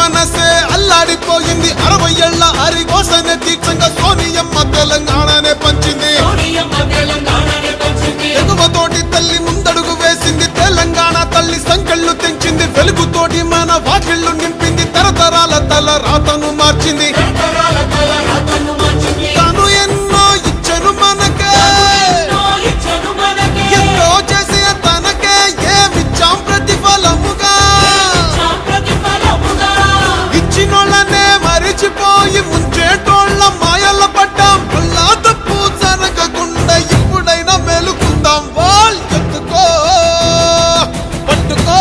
మనసే అల్లాడిపోయింది 60 ఏళ్ల హరిఘోషనే దీక్షంగా సోనియమ్మ తెలంగాణనే పంచింది ఎగువతోటి తల్లి ముందడుగు వేసింది తెలంగాణ తల్లి సంకెళ్ళు తెంచింది వెలుగుతోటి మన వాకిళ్ళు నింపింది తరతరాల తల రాతను మార్చింది తాను ఎన్నో ఇచ్చను మనకే ఎంతో చేసే తనకే ఏమిచ్చాం ప్రతిఫలముగా ఇచ్చినోళ్ళనే మరిచిపోయి ముంచేటోళ్ళ మాయల పడ్డాం అల్లా తప్పు జరగకుండా ఇప్పుడైనా మేలుకుందాం వాల్ ఎత్తుకో పట్టుకో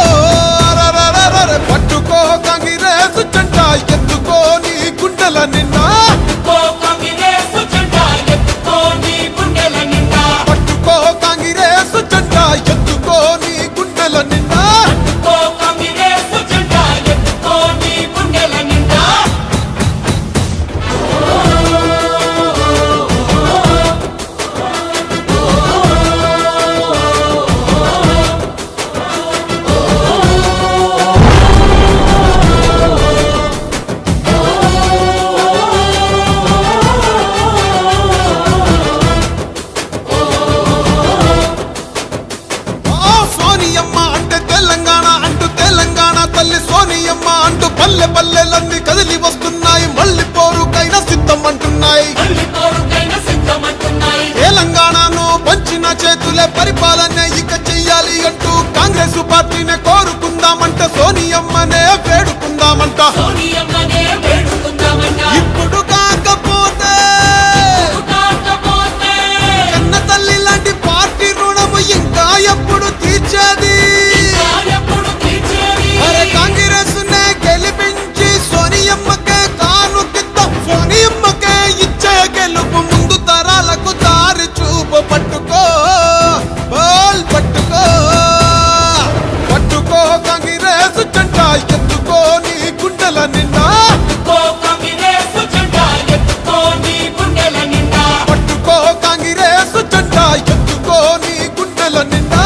పట్టుకో కాంగ్రెస్ జెండా ఎత్తుకో నీ గుండెల నిండా పట్టుకో కాంగ్రెస్ జెండా ఎత్తుకో నీ గుండెల నిండా సోనియమ్మ అంటే తెలంగాణ అంటూ తెలంగాణ తల్లి సోనియమ్మ అంటూ పల్లె పల్లెలన్నీ కదిలి వస్తున్నాయి మళ్ళీ పోరుకైనా సిద్ధం అంటున్నాయి తెలంగాణను పంచిన చేతులే పరిపాలన ఇక చెయ్యాలి అంటూ కాంగ్రెస్ పార్టీనే కోరుకుందామంట సోనియమ్మనే వేడుకుందామంట ఇప్పుడు కాకపోతే కన్న తల్లి లాంటి పార్టీ రుణము ఇంకా ఎప్పుడు తీర్చేది అరే కాంగ్రెస్ నే గెలిపించి సోనియమ్మకే కానుకిద్దాం సోనియమ్మకే ఇచ్చే గెలుపు ముందు తరాలకు దారి చూపు పట్టుకో బాల్ పట్టుకో పట్టుకో కాంగ్రెస్ జెండా ఎత్తుకో నీ గుండెల నిండా పట్టుకో కాంగ్రెస్ జెండా ఎత్తుకో నీ గుండెల నిండా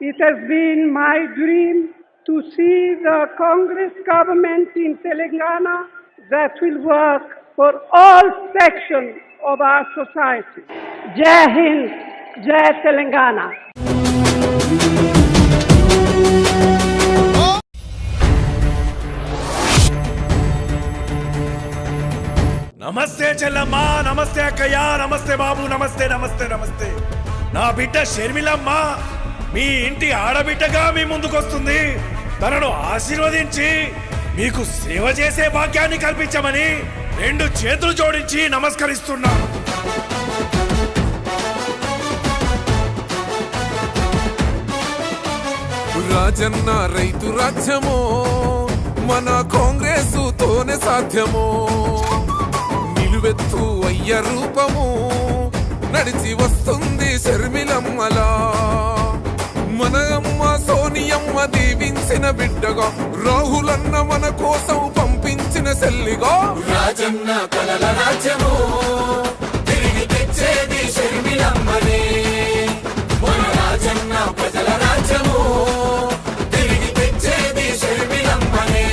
It has been my dream to see the Congress government in Telangana that will work for all sections of our society. Jai Hind, Jai Telangana. నమస్తే చెల్లమ్మ నమస్తే అక్కయ్య నమస్తే బాబు నమస్తే నమస్తే నమస్తే నా బిడ్డ షర్మిలమ్మ మీ ఇంటి ఆడబిడ్డగా మీ ముందుకొస్తుంది తనను ఆశీర్వదించి మీకు సేవ చేసే భాగ్యాన్ని కల్పించమని 2 చేతులు జోడించి నమస్కరిస్తున్నా రాజన్న రైతు రాజ్యమో మన కాంగ్రెస్ తోనే సాధ్యమో నిలువెత్తు అయ్య రూపము నడిచి వస్తుంది షర్మిలమ్మలా మన అమ్మ సోనియమ్మ దీవించిన బిడ్డగా రాహులన్న మన కోసం పంపించిన సెల్లిగా రాజన్న కలల రాజ్యము తిరిగి తెచ్చేది షర్మిలమ్మనే మన రాజన్న ప్రజల రాజ్యము తిరిగి తెచ్చేది షర్మిలమ్మనే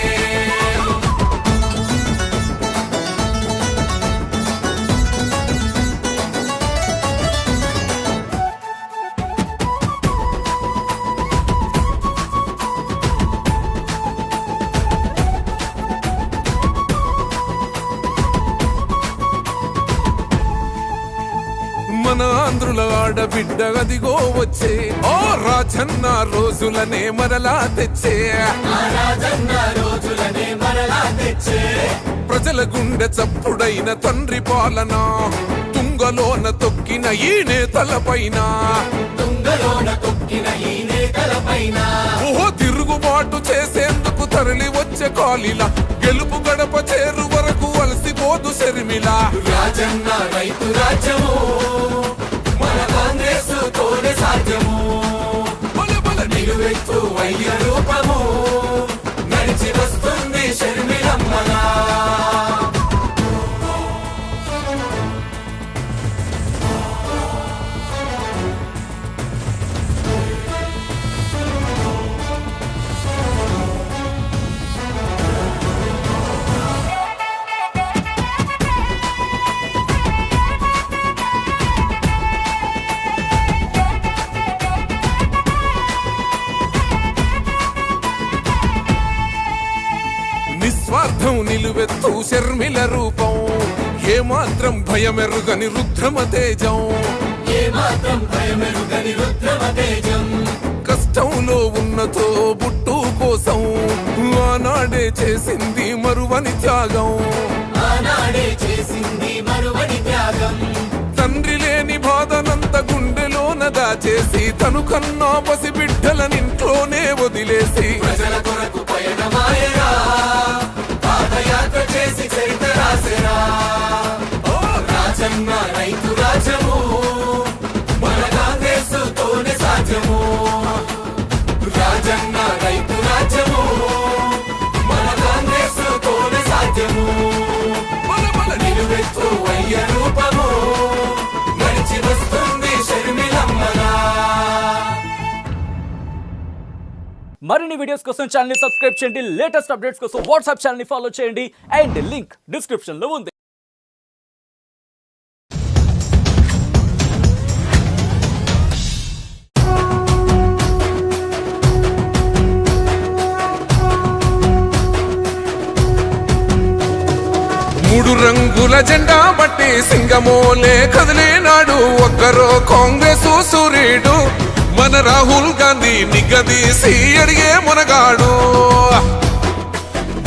మన ఆంధ్రుల ఆడబిడ్డ అదిగో వచ్చే ఓ రాజన్న రోజులనే మరలా తెచ్చే ప్రజల గుండె చప్పుడైన తండ్రి పాలన తుంగలోన తొక్కిన ఈ నేతలపైన ఓహో తిరుగుబాటు చేసేందుకు తరలి వచ్చే కాలిలా గెలుపు గడప చేరు వరకు అలసిపోదు షర్మిల రాజన్న రైతు రాజ్యము మన కాంగ్రెస్ తోనే సాధ్యము బల బల నిలువెత్తు అయ్య రూపము నడిచి వస్తుంది షర్మిలమ్మలా నిత్యం నిలువెత్తు శర్మిల రూపం, ఏమాత్రం భయమెరుగని రుద్రమ తేజం, ఏమాత్రం భయమెరుగని రుద్రమ తేజం. కష్టంలో ఉన్నతో బుట్టు కోసం ఆనాడే చేసింది మరువని త్యాగం, ఆనాడే చేసింది మరువని త్యాగం. తండ్రి లేని బాధనంత గుండెలోన దాచేసి తను కన్నా పసిబిడ్డలనింట్లోనే వదిలేసి ప్రజల కొరకు పయనమాయరా, పాదయాత్ర చేసి చరిత్ర రాసెరా. రాజన్న రైతు రాజ్యము మన కాంగ్రెస్ తోనే సాధ్యము. రాజన్న రైతు రాజ్యము మన కాంగ్రెస్ తోనే సాధ్యము. నిలువెత్తు వయ్య రూపము నడిచి వస్తుంది షర్మిలమ్మగా. మరిన్ని వీడియోస్ కోసం ఛానల్ ని సబ్స్క్రైబ్ చేయండి. లేటెస్ట్ అప్డేట్స్ కోసం వాట్సాప్ ఛానల్ ని ఫాలో చేయండి. అండ్ లింక్ డిస్క్రిప్షన్ లో ఉంది. మూడు రంగుల జెండా బట్టి సింగమోలే కదిలినాడు ఒక్కరో కాంగ్రెస్ సూర్యుడు, మన రాహుల్ గాంధీ నిగదీసి అడిగే మునగాడు.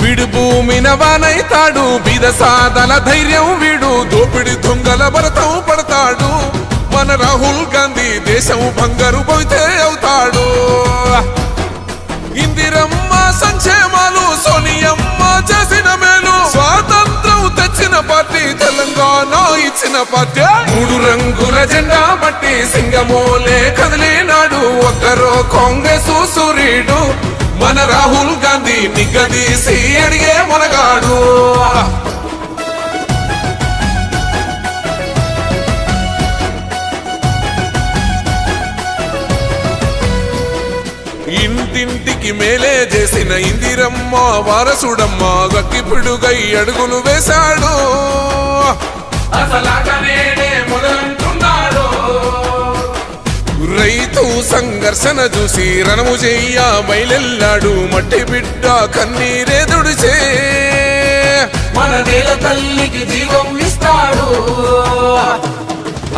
వీడు భూమిన వానైతాడు, బీద సాదల ధైర్యం వీడు, దోపిడి దొంగల భరతం పడతాడు. మన రాహుల్ గాంధీ దేశం బంగారు పోతే అవుతాడు. ఇందిరమ్మ సంక్షేమాలు సోనియమ్మ చేసిన మేలు, స్వాతంత్రం తెచ్చిన పార్టీ తెలంగాణ ఇచ్చిన పార్టీ. మూడు రంగుల జెండా బట్టి సింగమోలే కదిలినాడు ఒక్కరో కాంగ్రెస్ సూర్యుడు, మన రాహుల్ గాంధీ నిగదీసి అడిగే మునగాడు. ఇంటింటికి మేలే చేసిన ఇందిరమ్మ వారసుడమ్మ గక్కిపిడుగై అడుగులు వేశాడు. రైతు సంఘర్షణ చూసి రణము చెయ్య బయలెల్లాడు, మట్టి బిడ్డ కన్నీరే దుడిచే మన నేల తల్లికి జీవం ఇస్తాడు.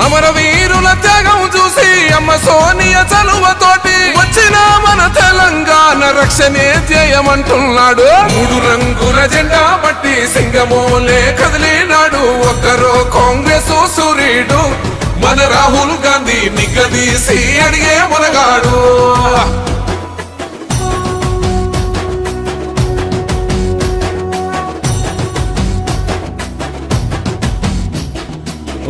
అమరవీరుల త్యాగం చూసి అమ్మ సోనియ చలువతోటి వచ్చిన మన తెలంగాణ రక్షణే ధ్యేయమంటున్నాడు. మూడు రంగుల జెండా బట్టి సింగమోలే కదిలినాడు ఒక్కరో కాంగ్రెస్ సూర్యుడు, మన రాహుల్ గాంధీ నిగదీసి అడిగే మునగాడు.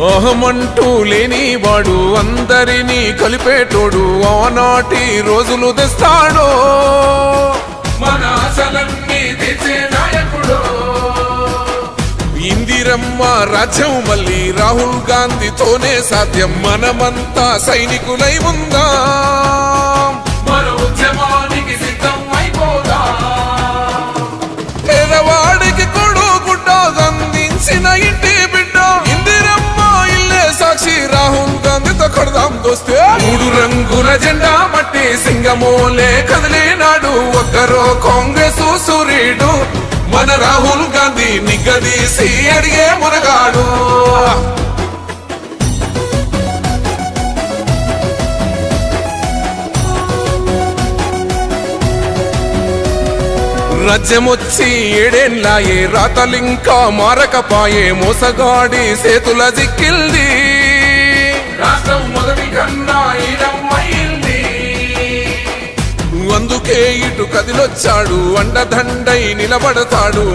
అహమంటూ లేనివాడు అందరినీ కలిపేటోడు, ఆనాటి రోజులు తెస్తాడు. మన ఆశలన్నీ తెచ్చే నాయకుడు. ఇందిరమ్మ రాజ్యం మళ్ళీ రాహుల్ గాంధీతోనే సాధ్యం, మనమంతా సైనికులై ఉందాం, మన ఉద్యమానికి సిద్ధం అయిపోదా. పేదవాడికి కొడు గుడ్డ అందించిన ఇంటి బిడ్డ ఇందిరమ్మ ఇల్లే సాక్షి, రాహుల్ గాంధీతో కొడదాం దోస్తే. మూడు రంగుల జెండా బట్టి సింగమోలే కదిలినాడు ఒక్కరో కాంగ్రెస్ సూర్యుడు, మన రాహుల్ గాంధీ నిగదీసి అడిగే మునగాడు. రాజ్యమొచ్చి ఏడేళ్ళాయే రాతలింకా మారకపాయే, మోసగాడి సేతుల జిక్కిల్ది రాష్ట్రం మొదటి కన్నా ఈడమ్మైంది. అందుకే ఇటు కదిలొచ్చాడు, అండదండై నిలబడతాడు.